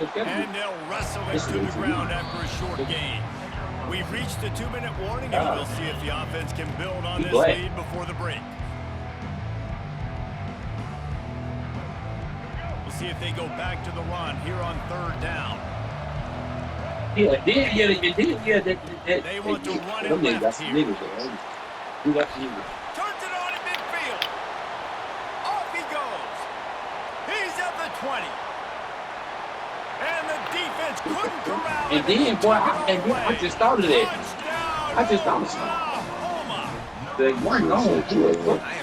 And they'll wrestle it to the ground after a short gain. We've reached the 2-minute warning, and we'll see if the offense can build on this lead before the break. We'll see if they go back to the run here on 3rd down. They want to run it left here. Turns it on in midfield. Off he goes. He's at the 20. And the defense couldn't corral it. And then, boy, I just started it. I just started it. The one gone.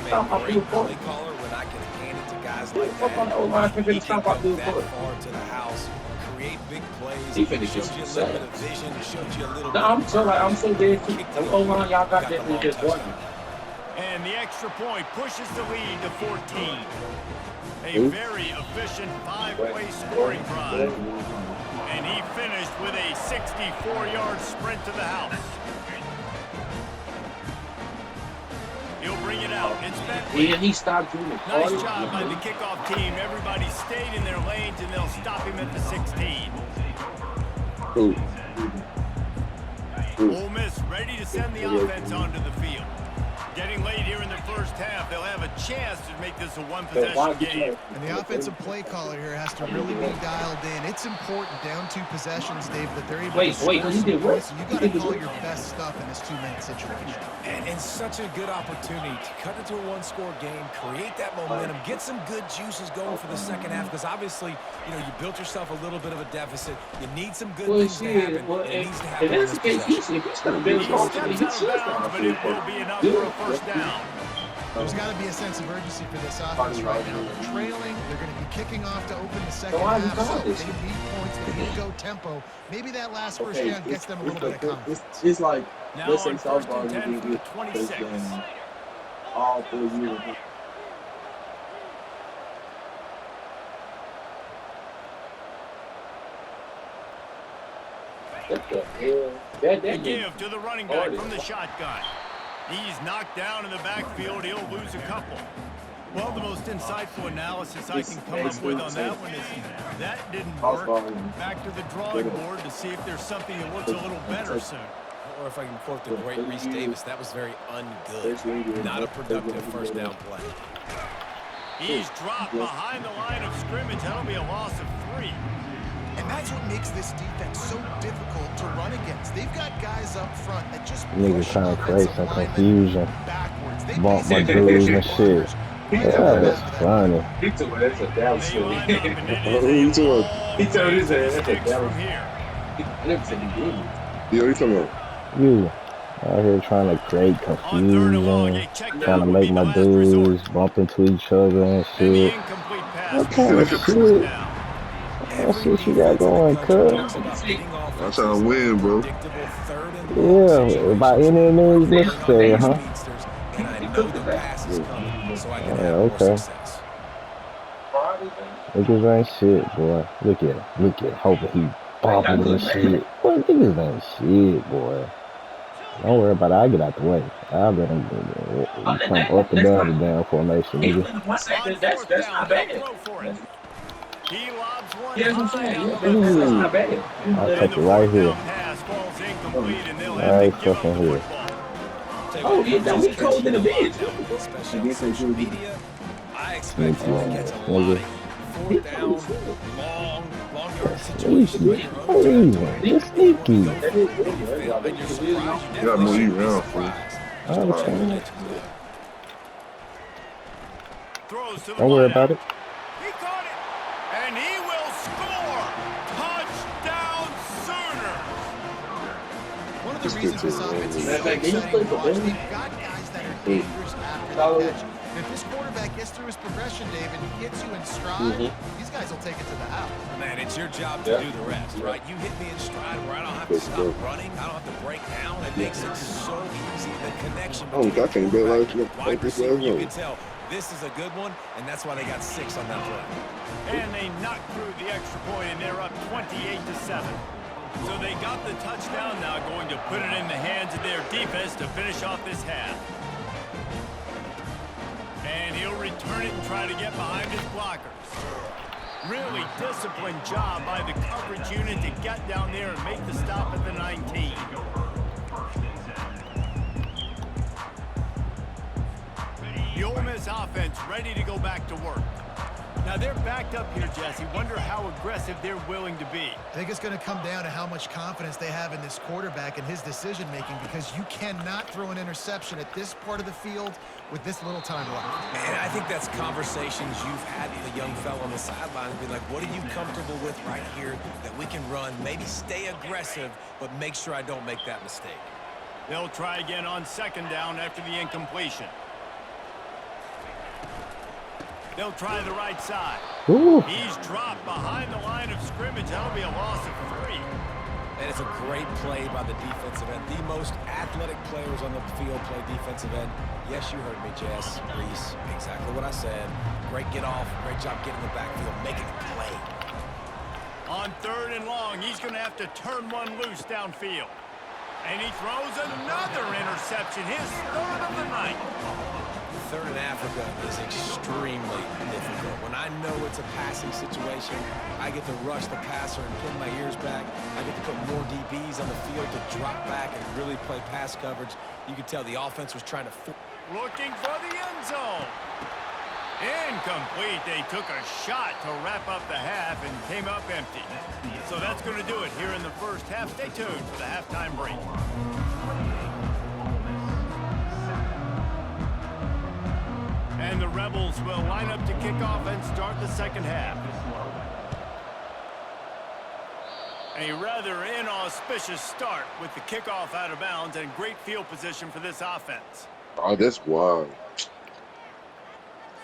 Stop my blue court. When I can hand it to guys like that. He can get that far to the house, create big plays. He finished his vision. I'm so dead too. O-line, y'all got that one just working. And the extra point pushes the lead to 14. A very efficient 5-way scoring drive. And he finished with a 64-yard sprint to the house. He'll bring it out. It's Bentley. And he stopped doing it. Nice job by the kickoff team. Everybody stayed in their lanes, and they'll stop him at the 16. Ole Miss ready to send the offense onto the field. Getting late here in the first half, they'll have a chance to make this a one-possession game. And the offensive play caller here has to really be dialed in. It's important down 2 possessions, Dave, that they're able to score some points. So you got to call your best stuff in this 2-minute situation. And such a good opportunity to cut into a 1-score game, create that momentum, get some good juices going for the second half. Because obviously, you built yourself a little bit of a deficit. You need some good things to happen. It needs to happen. That's the case. He's going to build but it will be enough for a first down. There's got to be a sense of urgency for this offense right now. They're trailing. They're going to be kicking off to open the second half. So they need points. They need to go tempo. Maybe that last first down gets them a little bit of confidence. It's like, now let's say on 1st softball, and 10 you from the get 26. all 4 years. They give to the running back from the shotgun. He's knocked down in the backfield. He'll lose a couple. Well, the most insightful analysis I can come up with on that one is that didn't work. Back to the drawing board to see if there's something that looks a little better soon. Or if I can quote the great Reese Davis, that was very ungood. Not a productive first down play. He's dropped behind the line of scrimmage. That'll be a loss of 3. And that's what makes this defense so difficult to run against. They've got guys up front that just niggas trying to create some confusion. Bump my dudes and shit. Yeah, that's funny. He took it. That's a Dallas story. He told his ass that's a Dallas. I never said he did. Yeah, he's talking about. You out here trying to create confusion, trying to make my dudes bump into each other and shit. What kind of shit? That's what you got going, cuz. I'm trying to win, bro. Yeah, by any means necessary, huh? Yeah, okay. Niggas ain't shit, boy. Look at him. Look at him. Hoping he bumping this shit. Boy, niggas ain't shit, boy. Don't worry about it. I'll get out the way. I'll let him come up and down the damn formation, nigga. That's not bad. He lobs one That's not bad. I'll take it right here. Right fucking here. Oh, yeah, we cold in the bed. I expect him to catch a lot. 4th down, long yard situation. You're sneaky. You got more you around, fool. Don't worry about it. He caught it, and he will score. Touchdown Sooners. One of the reasons this offense is so exciting to watch, they've got guys that are dangerous after the catch. If this quarterback gets through his progression, Dave, and he gets you in stride, these guys will take it to the house. Man, it's your job to do the rest, right? You hit me in stride where I don't have to stop running. I don't have to break down. It makes it so easy. The connection between I can't bet wide receiver, you can tell this is a good one, and that's why they got 6 on that play. And they knocked through the extra point, and they're up 28-7. So they got the touchdown now, going to put it in the hands of their defense to finish off this half. And he'll return it and try to get behind his blockers. Really disciplined job by the coverage unit to get down there and make the stop at the 19. The Ole Miss offense ready to go back to work. Now they're backed up here, Jesse. Wonder how aggressive they're willing to be. I think it's going to come down to how much confidence they have in this quarterback and his decision-making, because you cannot throw an interception at this part of the field with this little time left. And I think that's conversations you've had with the young fellow on the sideline. Be like, what are you comfortable with right here that we can run? Maybe stay aggressive, but make sure I don't make that mistake. They'll try again on second down after the incompletion. They'll try the right side. Ooh. He's dropped behind the line of scrimmage. That'll be a loss of 3. And it's a great play by the defensive end. The most athletic players on the field play defensive end. Yes, you heard me, Jess, Reese. Exactly what I said. Great get off. Great job getting the backfield, making a play. On 3rd and long, he's going to have to turn one loose downfield. And he throws another interception, his 3rd of the night. 3rd in Africa is extremely difficult. When I know it's a passing situation, I get to rush the passer and pin my ears back. I get to put more DBs on the field to drop back and really play pass coverage. You can tell the offense was trying to... Looking for the end zone. Incomplete. They took a shot to wrap up the half and came up empty. So that's going to do it here in the first half. Stay tuned for the halftime break. And the Rebels will line up to kick off and start the second half. A rather inauspicious start with the kickoff out of bounds and great field position for this offense. Oh, that's wild.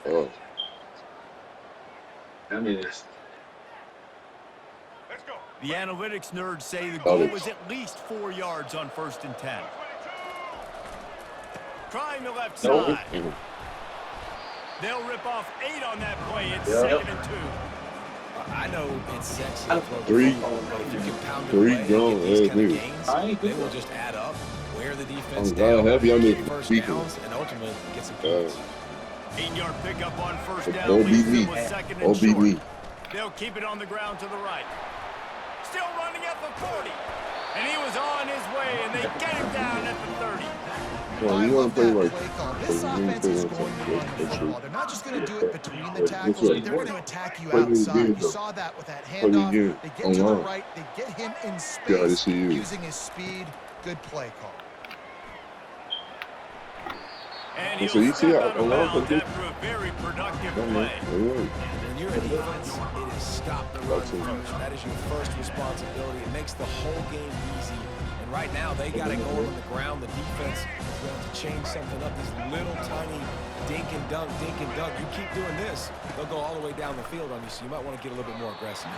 Oh. I mean, it's... The analytics nerds say the goal was at least 4 yards on 1st and 10. Trying the left side. They'll rip off 8 on that play. It's 2nd and 2. I know it's sexy. Three gone ass niggas. They will just add up, wear the defense down, happy I'm get first downs, and ultimately get some points. 8-yard pickup on 1st down. Don't beat me. Don't beat me. They'll keep it on the ground to the right. Still running at the 40. And he was on his way, and they get him down at the 30. Well, you want to play like this offense is going to run the football. They're not just going to do it between the tackles, but they're going to attack you outside. You saw that with that handoff. They get to the right. They get him in space using his speed. Good play call. And he'll step out of bounds after a very productive play. When you're a defense, it is stop the run first. That is your first responsibility. It makes the whole game easy. And right now, they got it going on the ground. The defense is going to change something up. These little tiny dink and dunk, dink and dunk. You keep doing this, they'll go all the way down the field on you, so you might want to get a little bit more aggressive.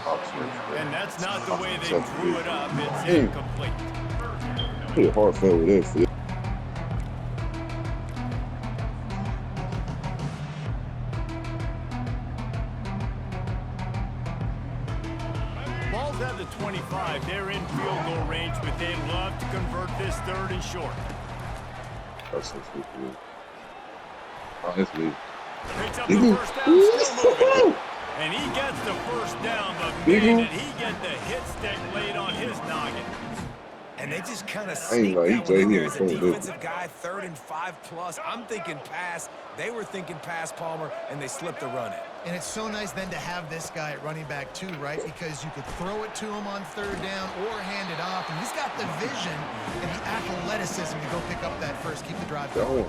And that's not the way they drew it up. It's incomplete. Pretty hard fell with this. Ball's at the 25. They're in field goal range, but they'd love to convert this 3rd and short. That's so sweet. Oh, that's me. Picks up the first down, still moving. And he gets the first down, but man, did he get the hit stick laid on his noggin. And they just kind of sneak that one in there as a defensive guy, 3rd and 5+. I'm thinking pass. They were thinking pass, Palmer, and they slipped the run it. And it's so nice then to have this guy at running back too, right? Because you could throw it to him on 3rd down or hand it off. And he's got the vision and the athleticism to go pick up that first, keep the drive going.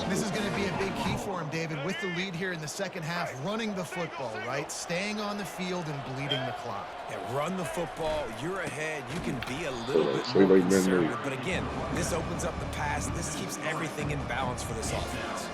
This is going to be a big key for him, David, with the lead here in the second half, running the football, right? Staying on the field and bleeding the clock. Yeah, run the football. You're ahead. You can be a little bit more conservative. But again, this opens up the pass. This keeps everything in balance for this offense.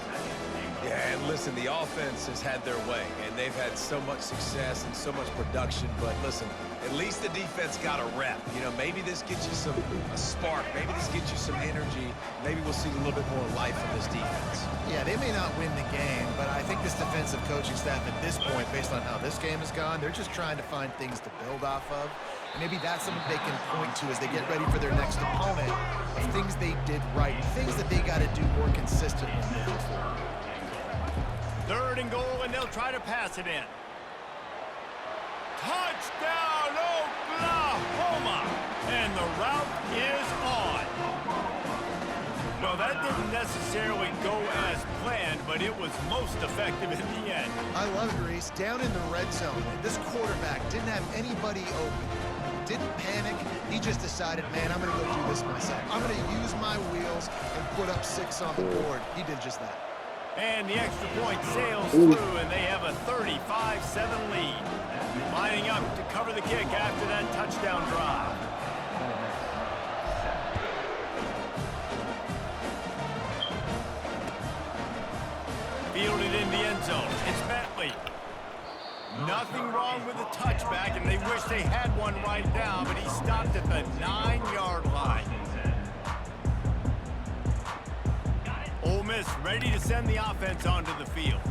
Yeah, and listen, the offense has had their way, and they've had so much success and so much production. But listen, at least the defense got a rep. You know, maybe this gets you a spark. Maybe this gets you some energy. Maybe we'll see a little bit more life in this defense. Yeah, they may not win the game, but I think this defensive coaching staff at this point, based on how this game has gone, they're just trying to find things to build off of. And maybe that's something they can point to as they get ready for their next opponent, of things they did right, things that they got to do more consistently moving forward. 3rd and goal, and they'll try to pass it in. Touchdown, Oklahoma! And the route is on. No, that didn't necessarily go as planned, but it was most effective in the end. I love it, Reese. Down in the red zone, this quarterback didn't have anybody open. Didn't panic. He just decided, man, I'm going to go do this myself. I'm going to use my wheels and put up 6 on the board. He did just that. And the extra point sails through, and they have a 35-7 lead. Lining up to cover the kick after that touchdown drive. Fielded in the end zone. It's Bentley. Nothing wrong with the touchback, and they wish they had one right now, but he stopped at the 9-yard line. Ole Miss ready to send the offense onto the field.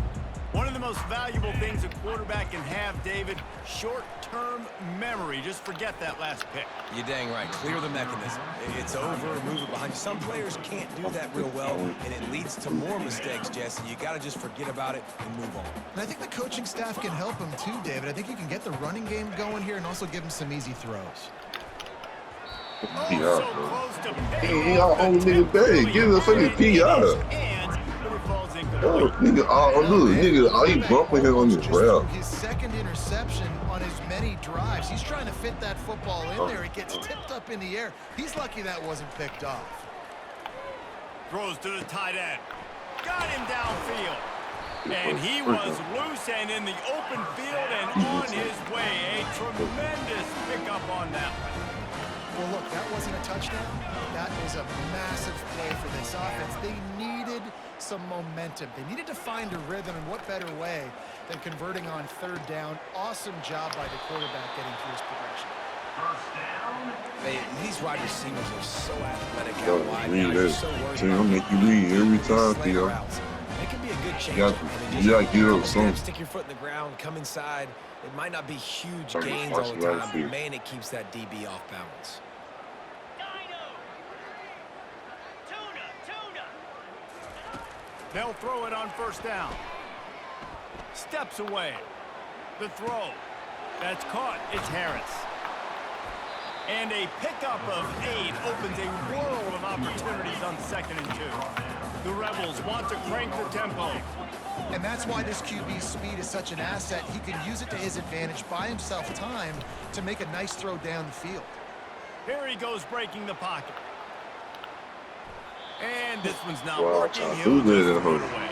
One of the most valuable things a quarterback can have, David, short-term memory. Just forget that last pick. You're dang right. Clear the mechanism. It's over, move it behind you. Some players can't do that real well, and it leads to more mistakes, Jesse. You got to just forget about it and move on. And I think the coaching staff can help him too, David. I think you can get the running game going here and also give him some easy throws. So close to Y'all old nigga bag. Give us fucking PI. Oh, nigga, look, nigga, you bumping him on your route. His second interception on as many drives. He's trying to fit that football in there. It gets tipped up in the air. He's lucky that wasn't picked off. Throws to the tight end. Got him downfield. And he was loose and in the open field and on his way. A tremendous pickup on that one. Well, look, that wasn't a touchdown. That was a massive play for this offense. They needed some momentum. They needed to find a rhythm, and what better way than converting on 3rd down. Awesome job by the quarterback getting through his progression. Hey, these wide receivers are so athletic out wide. Read They're that. so worried See, I'll about make you read every time, Theo. It can be a good change. You gotta get up some. Stick your foot in the ground, come inside. It might not be huge Sorry, gains watch all the the right time, field. but man, it keeps that DB off balance. They'll throw it on 1st down. Steps away. The throw. That's caught. It's Harris. And a pickup of 8 opens a world of opportunities on 2nd and 2. The Rebels want to crank the tempo. And that's why this QB's speed is such an asset. He can use it to his advantage, buy himself time to make a nice throw down the field. Here he goes breaking the pocket. And this one's not working. He'll just throw it away.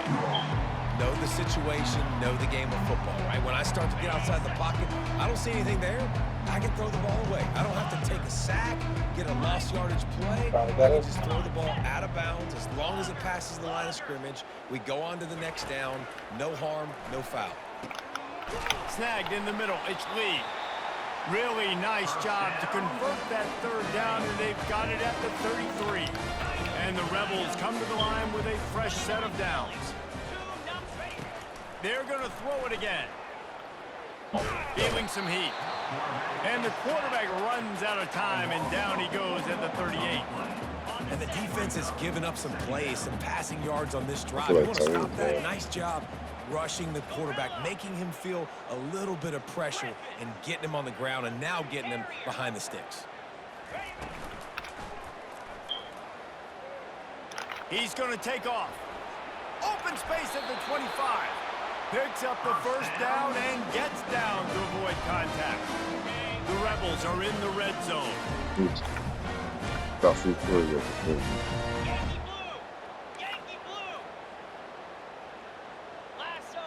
Know the situation, know the game of football, right? When I start to get outside the pocket, I don't see anything there. I can throw the ball away. I don't have to take a sack, get a lost yardage play. I can just throw the ball out of bounds. As long as it passes the line of scrimmage, we go on to the next down. No harm, no foul. Snagged in the middle. It's Lee. Really nice job to convert that 3rd down, and they've got it at the 33. And the Rebels come to the line with a fresh set of downs. They're going to throw it again. Feeling some heat. And the quarterback runs out of time, and down he goes at the 38. And the defense has given up some plays, some passing yards on this drive. You want to stop that? Nice job rushing the quarterback, making him feel a little bit of pressure and getting him on the ground and now getting him behind the sticks. He's going to take off. Open space at the 25. Picks up the 1st down and gets down to avoid contact. The Rebels are in the red zone. Got free play. Yankee blue. Lasso.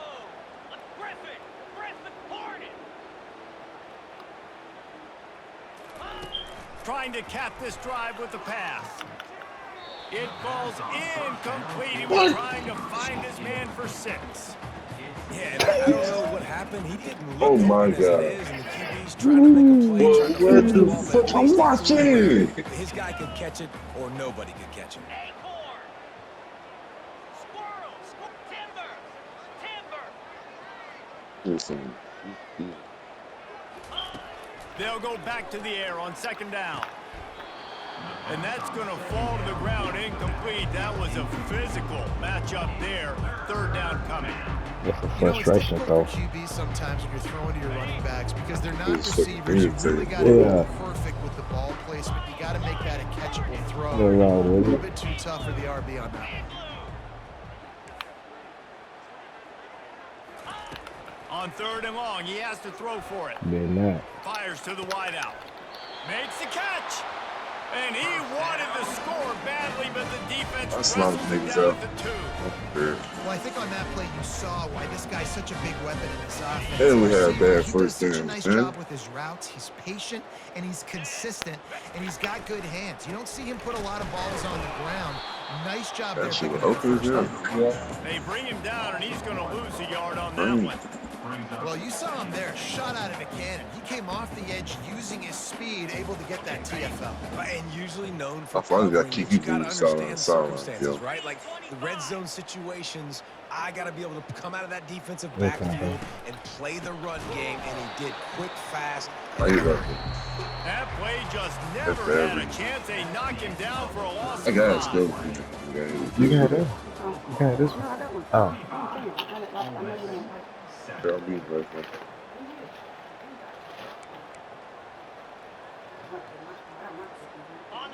Griffin Hornet. Trying to cap this drive with the pass. It falls incomplete. He was trying to find his man for 6. Yeah, and I don't know what happened. He didn't look Oh my open as God. it is, and the QB's trying to make a play, trying to Where finish the ball, fuck but I'm at least watching? his guy could catch it, or nobody could catch it. Acorn. Squirrel. Timber. Listen. They'll go back to the air on 2nd down. And that's going to fall to the ground incomplete. That was a physical matchup there. Third down coming. That's a It's frustration, difficult though. for QB sometimes when you're throwing to your running backs because they're not receivers. You really got to be perfect with the ball placement. You got to make that a catchable throw. A little bit too tough for the RB on that one. On third and long, he has to throw for it. Fires to the wideout. Makes the catch. And he wanted the score badly, but the defense wrestled him down at the 2. Well, I think on that play you saw why this guy's such a big weapon in this offense. And we had bad He first does such a down, nice man. job with his routes. He's patient, and he's consistent, and he's got good hands. You don't see him put a lot of balls on the ground. Nice job there. That shit picking was up the open, first down. They bring him down, and he's going to lose a yard on that one. Well, you saw him there, shot out of a cannon. He came off the edge using his speed, able to get that TFL. And usually known for I finally got covering, keep but you you gotta solid, understand the solid, circumstances, yo. right? Like the red zone situations, I got to be able to come out of that defensive backfield and play the run game, and he did quick, fast. I hear that. That play just never had a chance. They knock him down for a loss I of got it 5. still. You can have this. You can have this one. Oh. I'll be right back.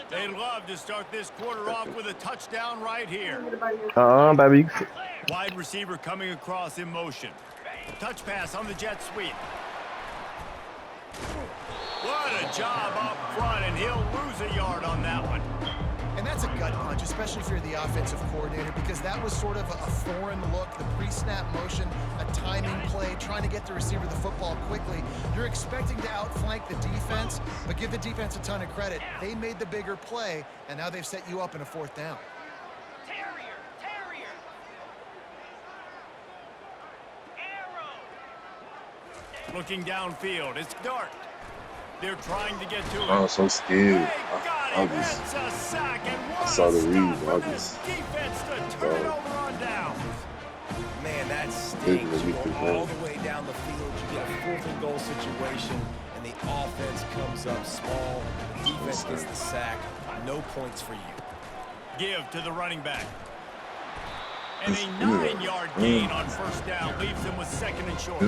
They'd love to start this quarter off with a touchdown right here. Baby. Wide receiver coming across in motion. Touch pass on the jet sweep. What a job up front, and he'll lose a yard on that one. And that's a gut punch, especially if you're the offensive coordinator, because that was sort of a foreign look, the pre-snap motion, a timing play, trying to get the receiver the football quickly. You're expecting to outflank the defense, but give the defense a ton of credit. They made the bigger play, and now they've set you up in a 4th down. Terrier. Arrow. Looking downfield, it's Dart. They're trying to get to him. I was so scared. I saw the read. I just defense to turn it over on downs. Man, that stinks. You go all the way down the field. You get a 4th and goal situation, and the offense comes up small. The defense gets the sack. No points for you. Give to the running back. And a 9-yard gain on first down leaves them with 2nd and short.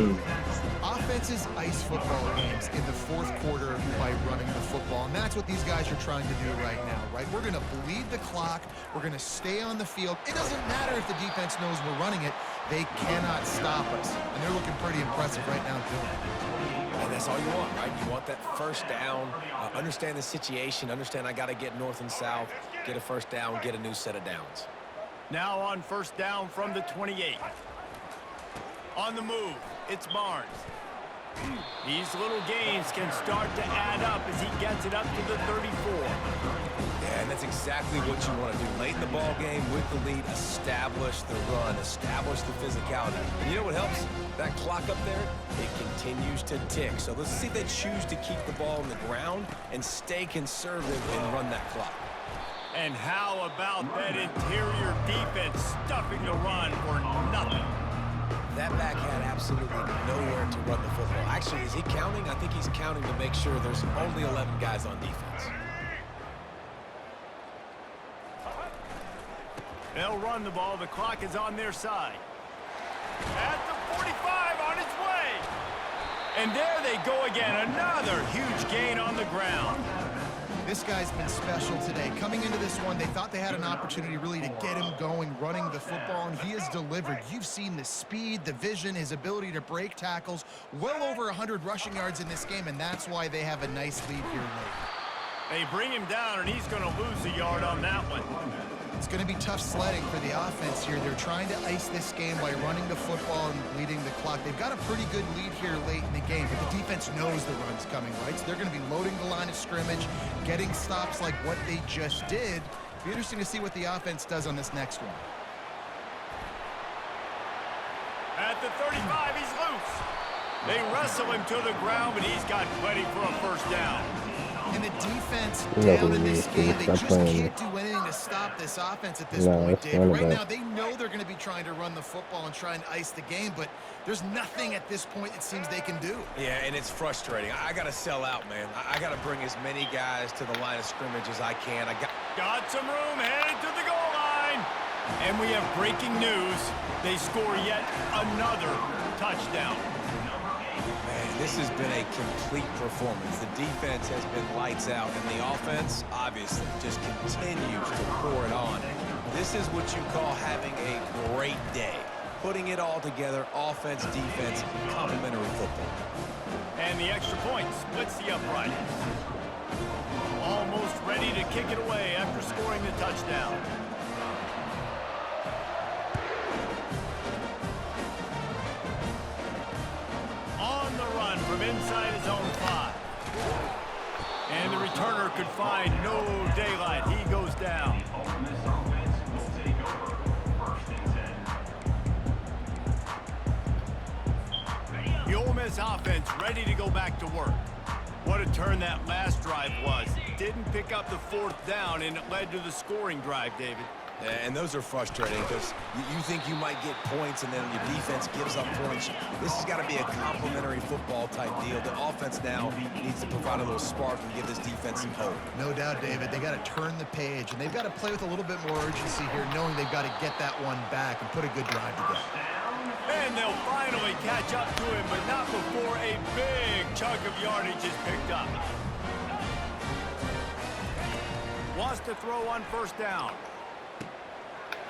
Offenses ice football games in the 4th quarter by running the football, and that's what these guys are trying to do right now, right? We're going to bleed the clock. We're going to stay on the field. It doesn't matter if the defense knows we're running it. They cannot stop us, and they're looking pretty impressive right now doing it. And that's all you want, right? You want that first down, understand the situation, understand I got to get north and south, get a first down, get a new set of downs. Now on first down from the 28. On the move, it's Barnes. These little gains can start to add up as he gets it up to the 34. Yeah, and that's exactly what you want to do. Late in the ball game with the lead, establish the run, establish the physicality. And you know what helps? That clock up there, it continues to tick. So let's see if they choose to keep the ball on the ground and stay conservative and run that clock. And how about that interior defense stuffing the run for nothing? That back had absolutely nowhere to run the football. Actually, is he counting? I think he's counting to make sure there's only 11 guys on defense. They'll run the ball. The clock is on their side. At the 45, on its way. And there they go again. Another huge gain on the ground. This guy's been special today. Coming into this one, they thought they had an opportunity really to get him going, running the football, and he has delivered. You've seen the speed, the vision, his ability to break tackles. Well over 100 rushing yards in this game, and that's why they have a nice lead here late. They bring him down, and he's going to lose a yard on that one. It's going to be tough sledding for the offense here. They're trying to ice this game by running the football and bleeding the clock. They've got a pretty good lead here late in the game, but the defense knows the run's coming, right? So they're going to be loading the line of scrimmage, getting stops like what they just did. Be interesting to see what the offense does on this next one. At the 35, he's loose. They wrestle him to the ground, but he's got plenty for a first down. And the defense down in this game, they just can't do anything to stop stop this offense at this No, point, it's David. running Right back. now, they know they're going to be trying to run the football and trying to ice the game, but there's nothing at this point it seems they can do. Yeah, and it's frustrating. I got to sell out, man. I got to bring as many guys to the line of scrimmage as I can. Got some room, headed to the goal line. And we have breaking news. They score yet another touchdown. Man, this has been a complete performance. The defense has been lights out, and the offense, obviously, just continues to pour it on. This is what you call having a great day. Putting it all together, offense, defense, complementary football. And the extra point splits the uprights. Almost ready to kick it away after scoring the touchdown. On the run from inside his own 5. And the returner could find no daylight. He goes down. The Ole Miss offense ready to go back to work. What a turn that last drive was. Didn't pick up the 4th down, and it led to the scoring drive, David. And those are frustrating because you think you might get points and then your defense gives up points. This has got to be a complementary football type deal. The offense now needs to provide a little spark and give this defense some hope. No doubt, David. They got to turn the page, and they've got to play with a little bit more urgency here, knowing they've got to get that one back and put a good drive together. And they'll finally catch up to him, but not before a big chunk of yardage is picked up. Wants to throw on 1st down.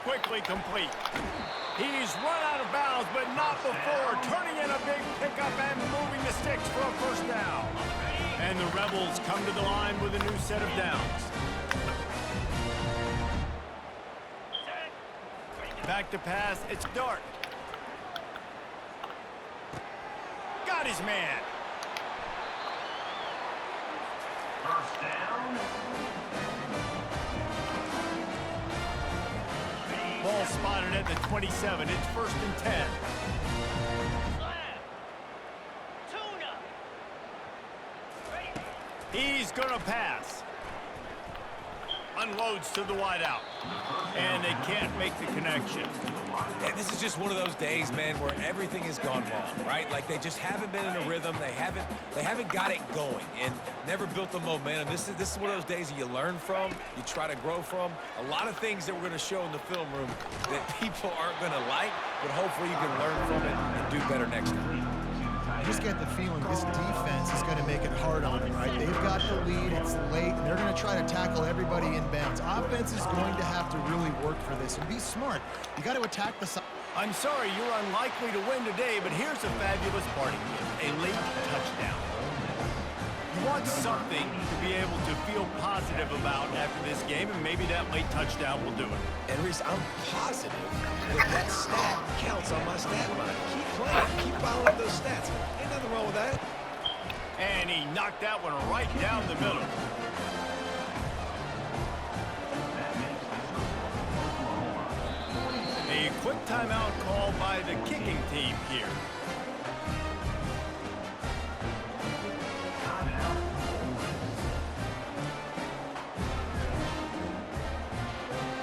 Quickly complete. He's run out of bounds, but not before turning in a big pickup and moving the sticks for a 1st down. And the Rebels come to the line with a new set of downs. Back to pass, it's Dart. Got his man. 1st down. Ball spotted at the 27. It's 1st and 10. He's going to pass. Unloads to the wideout. And they can't make the connection. And this is just one of those days, man, where everything has gone wrong, right? Like they just haven't been in a rhythm. They haven't got it going and never built the momentum. This is one of those days that you learn from, you try to grow from. A lot of things that we're going to show in the film room that people aren't going to like, but hopefully you can learn from it and do better next time. I just get the feeling this defense is going to make it hard on them, right? They've got the lead, it's late, and they're going to try to tackle everybody in bounds. Offense is going to have to really work for this and be smart. You got to attack the side. I'm sorry you're unlikely to win today, but here's a fabulous parting gift, a late touchdown. You want something to be able to feel positive about after this game, and maybe that late touchdown will do it. And Reese, I'm positive that stat counts on my stat line. Keep playing, keep following up those stats. Ain't nothing wrong with that. And he knocked that one right down the middle. A quick timeout call by the kicking team here.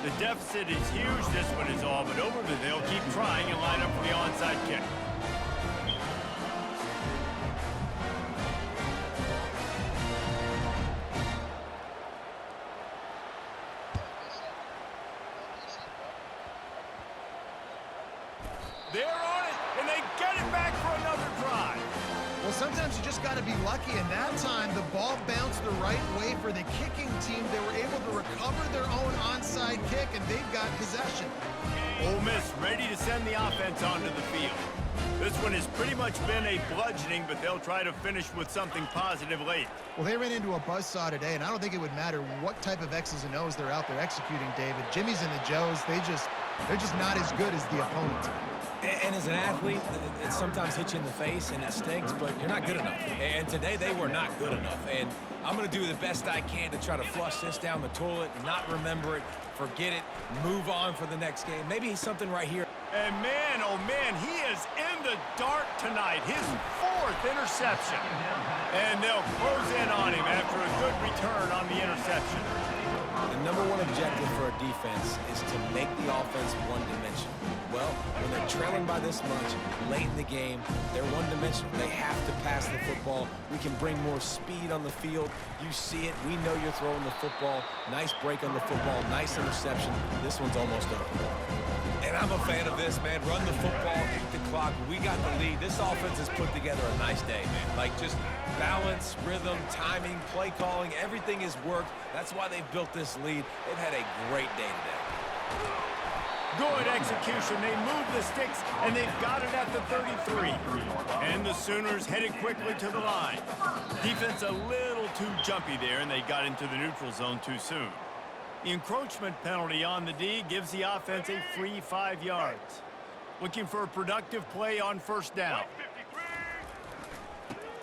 The deficit is huge. This one is all but over, but they'll keep trying and line up for the onside kick. They're on it, and they get it back for another drive. Well, sometimes you just got to be lucky, and that time the ball bounced the right way for the kicking team. They were able to recover their own onside kick, and they've got possession. Ole Miss ready to send the offense onto the field. This one has pretty much been a bludgeoning, but they'll try to finish with something positive late. Well, they ran into a buzzsaw today, and I don't think it would matter what type of X's and O's they're out there executing, David. Jimmy's and the Joes, they're just not as good as the opponent. And as an athlete, it sometimes hits you in the face and it stinks, but you're not good enough. And today they were not good enough. And I'm going to do the best I can to try to flush this down the toilet, not remember it, forget it, move on for the next game. Maybe something right here. And man, oh man, he is in the dark tonight. His 4th interception. And they'll close in on him after a good return on the interception. The #1 objective for a defense is to make the offense one-dimensional. Well, when they're trailing by this much late in the game, they're one-dimensional. They have to pass the football. We can bring more speed on the field. You see it. We know you're throwing the football. Nice break on the football. Nice interception. This one's almost over. And I'm a fan of this, man. Run the football, eat the clock. We got the lead. This offense has put together a nice day, man. Like, just balance, rhythm, timing, play calling, everything has worked. That's why they've built this lead. They've had a great day today. Good execution. They move the sticks, and they've got it at the 33. And the Sooners headed quickly to the line. Defense a little too jumpy there, and they got into the neutral zone too soon. The encroachment penalty on the D gives the offense a free 5 yards. Looking for a productive play on first down.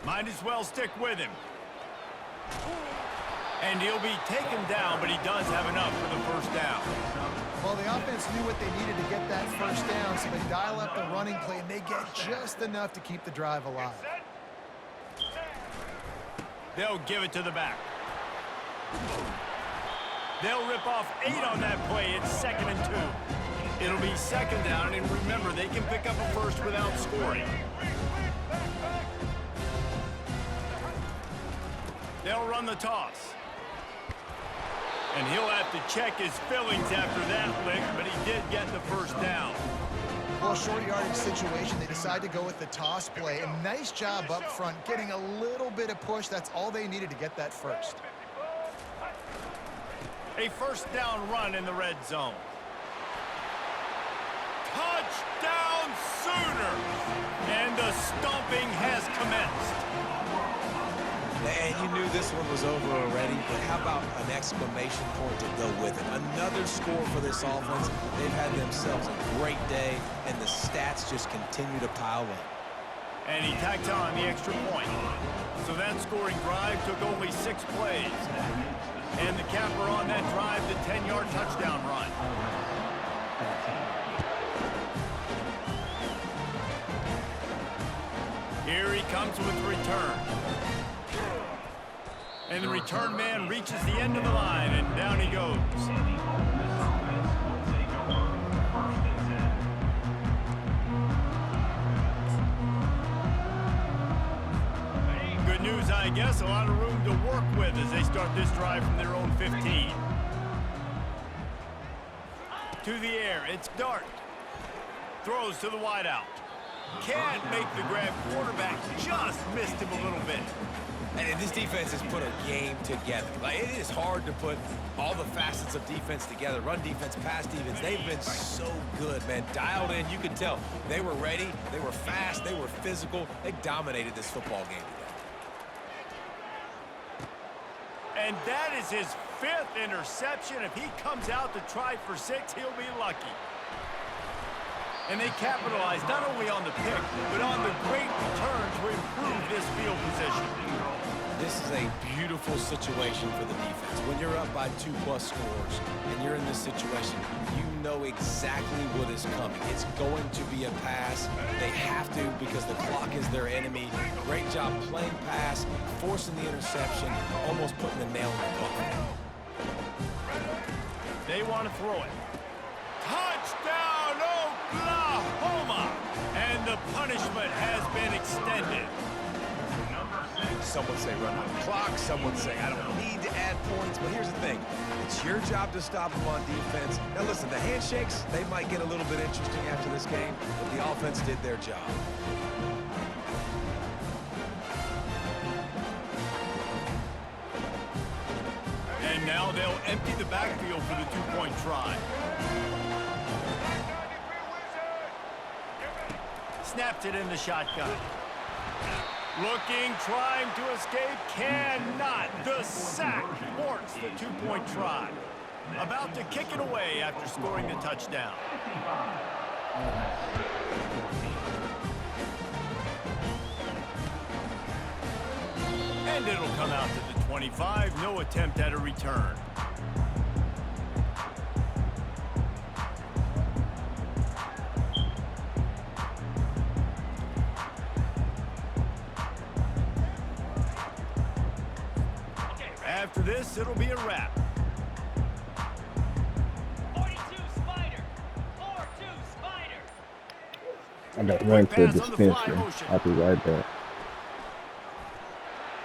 Might as well stick with him. And he'll be taken down, but he does have enough for the first down. Well, the offense knew what they needed to get that first down, so they dial up the running play, and they get just enough to keep the drive alive. They'll give it to the back. They'll rip off 8 on that play. It's 2nd and 2. It'll be second down, and remember, they can pick up a first without scoring. They'll run the toss. And he'll have to check his fillings after that lick, but he did get the first down. Well, short yardage situation, they decide to go with the toss play. And nice job up front, getting a little bit of push. That's all they needed to get that first. A first down run in the red zone. Touchdown Sooners! And the stomping has commenced. And you knew this one was over already, but how about an exclamation point to go with it? Another score for this offense. They've had themselves a great day, and the stats just continue to pile up. And he tacked on the extra point. So that scoring drive took only 6 plays. And the capper on that drive, the 10-yard touchdown run. Here he comes with return. And the return man reaches the end of the line, and down he goes. Good news, I guess. A lot of room to work with as they start this drive from their own 15. To the air, it's Dart. Throws to the wideout. Can't make the grab. Quarterback just missed him a little bit. And this defense has put a game together. Like, it is hard to put all the facets of defense together. Run defense, pass defense. They've been so good, man. Dialed in, you could tell. They were ready. They were fast. They were physical. They dominated this football game today. And that is his 5th interception. If he comes out to try for 6, he'll be lucky. And they capitalized not only on the pick, but on the great return to improve this field position. This is a beautiful situation for the defense. When you're up by 2+ scores and you're in this situation, you know exactly what is coming. It's going to be a pass. They have to because the clock is their enemy. Great job playing pass, forcing the interception, almost putting the nail in the coffin. They want to throw it. Touchdown, Oklahoma! And the punishment has been extended. Some would say run out the clock. Some would say I don't need to add points. But here's the thing. It's your job to stop them on defense. Now, listen, the handshakes, they might get a little bit interesting after this game, but the offense did their job. And now they'll empty the backfield for the 2-point try. Snaps it in the shotgun. Looking, trying to escape, cannot. The sack thwarts the 2-point try. About to kick it away after scoring the touchdown. And it'll come out to the 25. No attempt at a return. After this, it'll be a wrap. I got run to a dispensary. I'll be right back.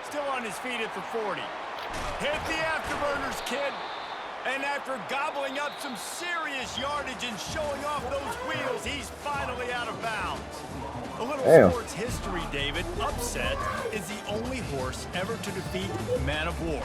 Still on his feet at the 40. Hit the afterburners, kid. And after gobbling up some serious yardage and showing off those wheels, he's finally out of bounds. A little sports history, David. Upset is the only horse ever to defeat Man of War.